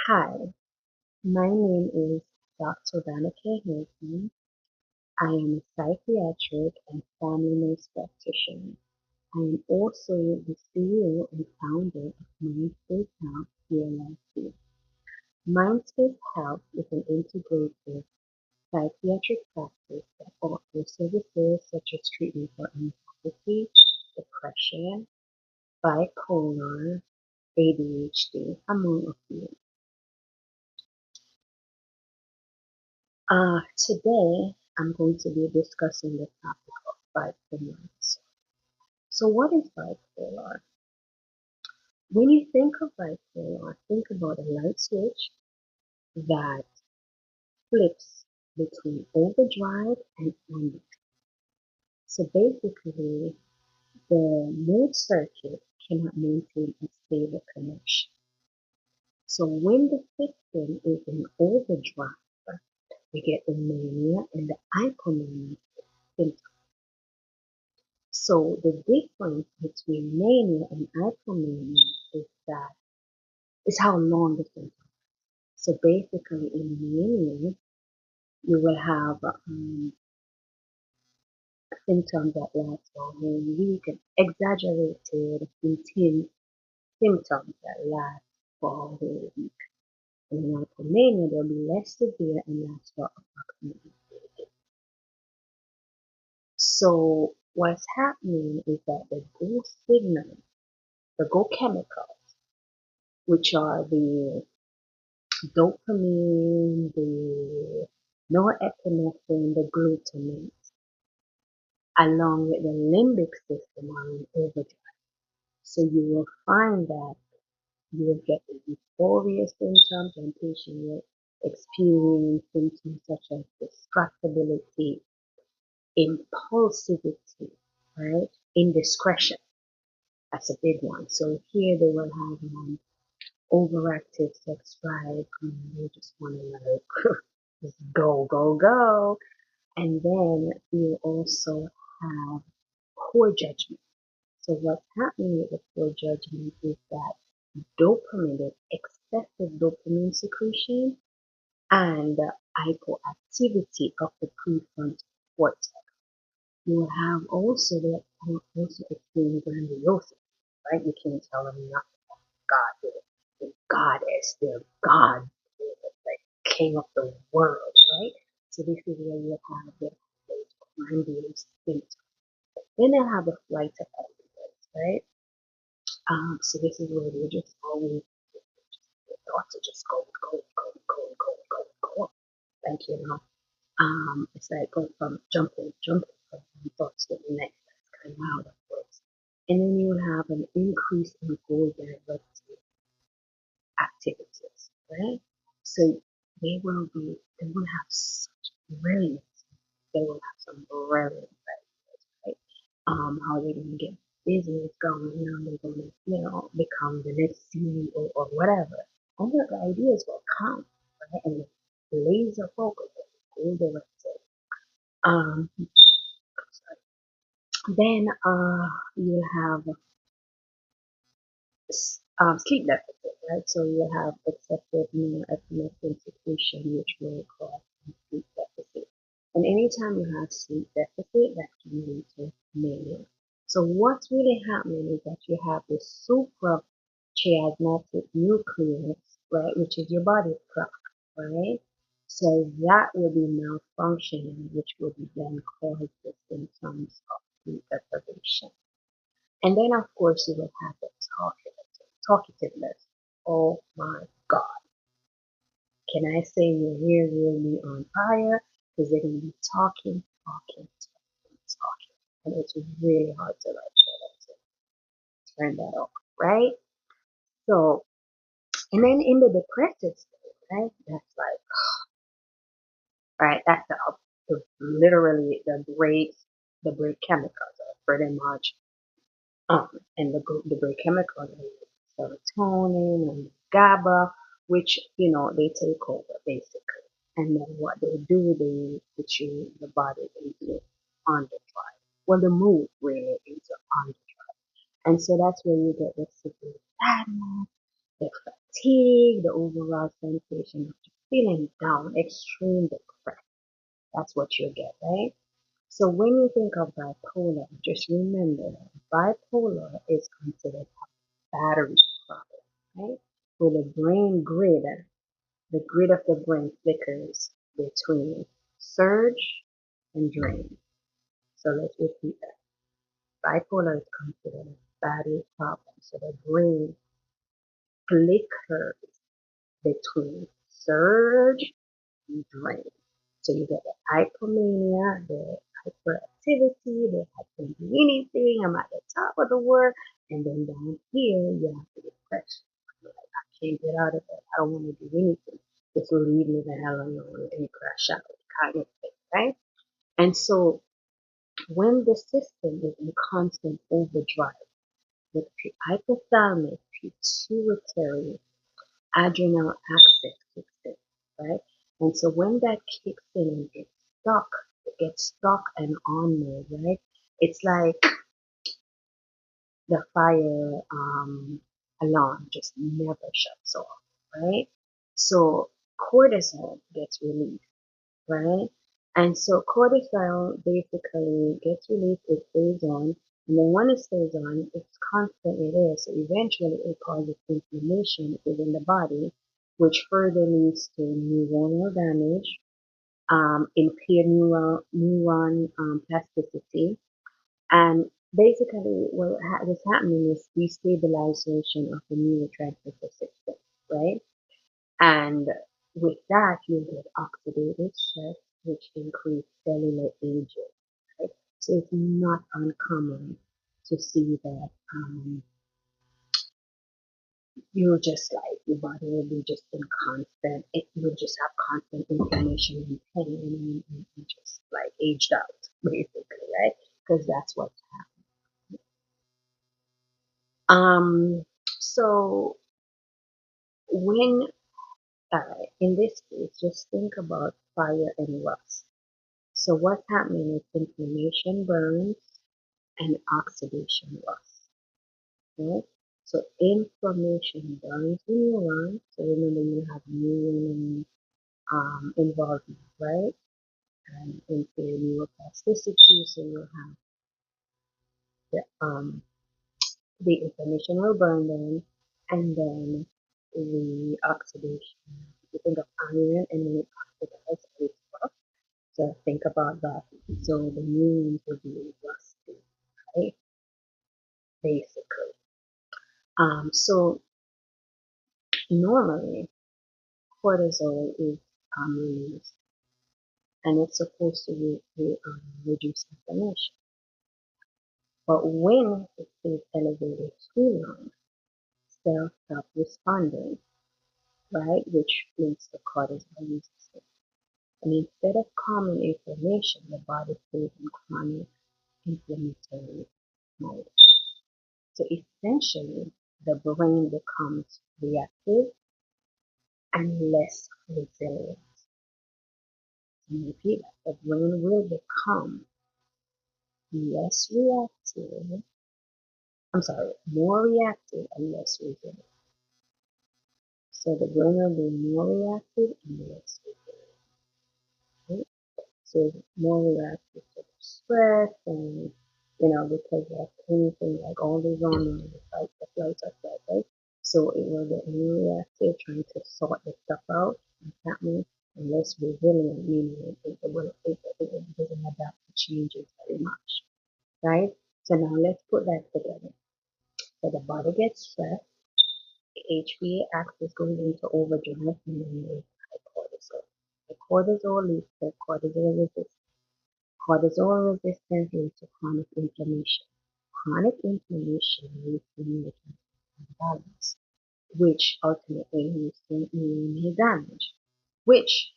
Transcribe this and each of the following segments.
Hi, my name is Dr. Danica Hilton. I am a psychiatric and family nurse practitioner. I am also the CEO and founder of MindSpace Health PLC. MindSpace Health is an integrative psychiatric practice that offers services such as treatment for anxiety, depression, bipolar, ADHD, among a few. Today, I'm going to be discussing the topic of bipolar. So, what is bipolar? When you think of bipolar, think about a light switch that flips between overdrive and ambient. So, basically, the mood circuit cannot maintain a stable connection. So, when the system is in overdrive, we get the mania and the hypomania symptoms. So the difference between mania and hypomania is that is how long the symptoms. So basically, in mania, you will have symptoms that last for a whole week, and exaggerated, intense symptoms that last for a whole week. And in hypomania, they'll be less severe and last for approximately 3 days. So what's happening is that the go signal, the go chemical, which are the dopamine, the norepinephrine, the glutamate, along with the limbic system are in overdrive. So you will find that you will get the euphoria symptoms and patient will experience symptoms such as distractibility, impulsivity, right? Indiscretion. That's a big one. So here they will have overactive sex drive. They just want to like just go, go, go. And then you also have poor judgment. So what's happening with the poor judgment is that dopamine, the excessive dopamine secretion and the hypoactivity of the prefrontal cortex. You will have also that also experience grandiosity, right? You can't tell them nothing. God, the goddess, the God, the king of the world, right? So this is where you have the grandiose things. Then I have a flight of evidence, right? So this is where they just always the thoughts are just go. Like it's like going from jumping from one thought to the next. That's kind of how that works. And then you have an increase in goal directed activities, right? So they will have such brilliance. They will have some brilliant ideas, right? How they're gonna get business going, they're gonna, become the next CEO or whatever. All the ideas will come, right? And the laser focus, goal directed. Sorry. Then you have sleep deficit, right? So you have excessive norepinephrine secretion, which will cause sleep deficit. And anytime you have sleep deficit, that can lead to mania. So what's really happening is that you have the suprachiasmatic nucleus, right, which is your body clock, right? So that will be malfunctioning, which will then cause the symptoms of sleep deprivation. And then, of course, you will have the talkativeness. Oh my God. Can I say your hair will be on fire? Because they're going to be talking. And it's really hard to like turn that off, right? So, and then in the depressive state, right? That's like, right? That's literally the great chemicals are pretty much um, and the great chemicals like serotonin and GABA, which they take over basically. And then what they do, they put the body into underdrive. Well, the mood really into underdrive, and so that's where you get the severe sadness, the fatigue, the overall sensation of just feeling down, extreme depression. That's what you get, right? So when you think of bipolar, just remember that bipolar is considered a battery problem, right? So the grid of the brain flickers between surge and drain. So let's repeat that. Bipolar is considered a battery problem. So the brain flickers between surge and drain. So you get the hypomania, the hyperactivity, the I can do anything, I'm at the top of the world, and then down here you have the depression. You're like, I can't get out of it. I don't want to do anything. Just leave me the hell alone and crash out kind of thing, right? And so when the system is in constant overdrive, the hypothalamus, pituitary, adrenal axis kicks in, right? And so when that kicks in and it gets stuck and on mode, right? It's like the fire alarm just never shuts off, right? So cortisol gets released, right? And so cortisol basically gets released, it stays on, and then when it stays on, it's constantly there. So eventually it causes inflammation within the body, which further leads to neuronal damage, impaired neuron plasticity, and basically what's happening is destabilization of the neurotransmitter system, right? And with that, you get oxidative stress, which increase cellular aging, right? So it's not uncommon to see that you're just like, your body will be just in constant, it will just have constant inflammation and pain and just like aged out, basically, right? Because that's what's happening. So when, in this case, just think about fire and rust. So what's happening is inflammation burns and oxidation rust. Right? So inflammation burns the neuron. So remember you have neuron involvement, right? And into neuroplasticity, so you have the inflammation will burn them, and then the oxidation. You think of iron and then it oxidizes, it's rough. So think about that. So the neurons will be rusty, right? Basically. So normally cortisol is released and it's supposed to reduce inflammation. But when it stays elevated too long, cells stop responding, right? Which leads to cortisol resistance. And instead of calming inflammation, the body stays in chronic inflammatory mode. So essentially, the brain becomes reactive and less resilient. And repeat that, the brain will become less reactive, more reactive and less resilient. So the brain will be more reactive and less resilient. Right? So more reactive to stress and, because of anything like all these hormones, the fight, the flight, or flight, right? So it will get more reactive trying to sort the stuff out, what's happening, and less resilient, meaning it doesn't adapt to changes very much, right? So now let's put that together. So the body gets stressed, the HPA axis goes into overdrive, and then there's high cortisol. The cortisol leads to cortisol resistance. Cortisol resistance leads to chronic inflammation. Chronic inflammation leads to neurotransmitter imbalance, which ultimately leads to neuronal damage, which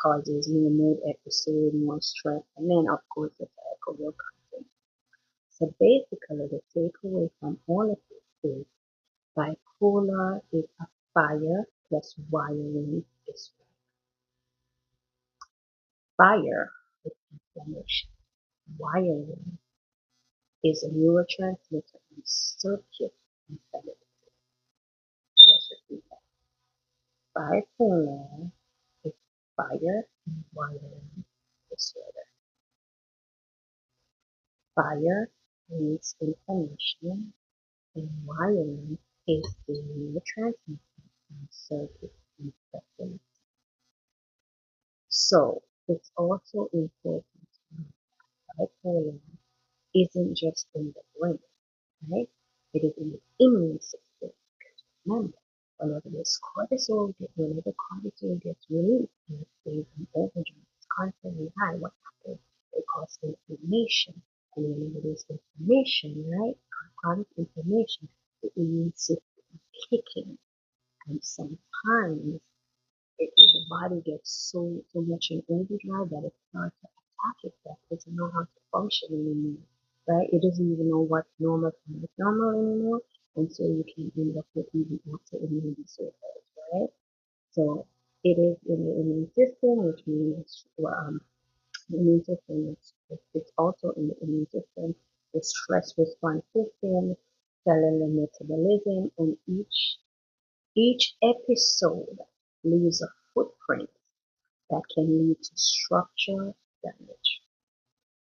causes more mood episode, more stress, and then of course the cycle will continue. So basically, the takeaway from all of this is bipolar is a fire plus wiring disorder. Fire is inflammation. Wiring is a neurotransmitter and circuit instability. Bipolar is fire and water disorder. Fire means information and wiring is the neurotransmitter and circuit infections. So it's also important to know bipolar isn't just in the brain, right? It is in the immune system. Remember, whenever cortisol gets released and it stays in overdrive, it's constantly high. What happens? It causes inflammation. And whenever there's inflammation, right? Chronic inflammation, the immune system is kicking. And sometimes the body gets so much in overdrive that it starts to attack itself. It doesn't know how to function anymore, right? It doesn't even know what's normal from what's normal anymore, and so you can end up with even autoimmune disorders, right? So it is in the immune system, which means the immune system it's also in the immune system, the stress response system, cellular metabolism, and each episode leaves a footprint that can lead to structural damage,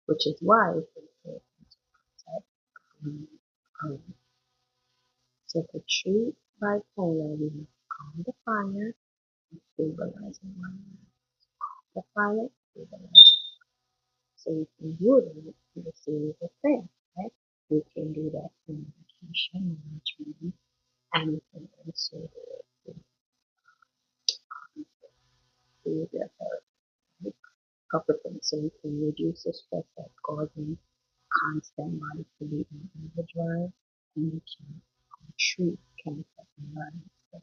which is why it's important to protect. um, um, so to treat bipolar, we must calm the fire and stabilize the mind. The fire, stabilize. So we can do that through a series of things, right? We can do that through medication management, and we can also do it through the therapy, couple things. So we can reduce the stress that's causing constant body to be in overdrive, and we can treat chemical environments that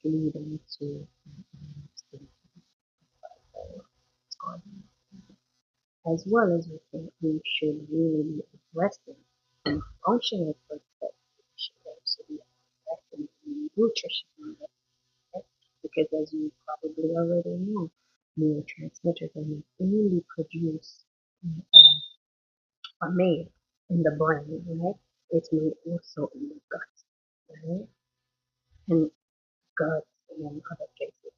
lead into state causing, as well as we should really be addressing from a functional perspective. We should also be addressing the nutrition aspect, because as you probably already know, neurotransmitters are not only produced uh, are made in the brain, right? It's made also in the gut, right? And gut, among other places.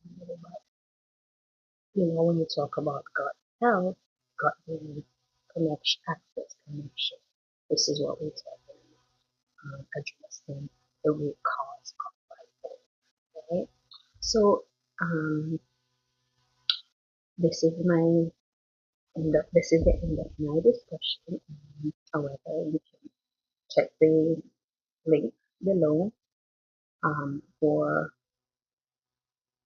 But when you talk about gut health, gut brain connection, access connection. This is what we're talking about, addressing the root cause of bipolar, right? So, this is this is the end of my discussion. However, you can check the link below for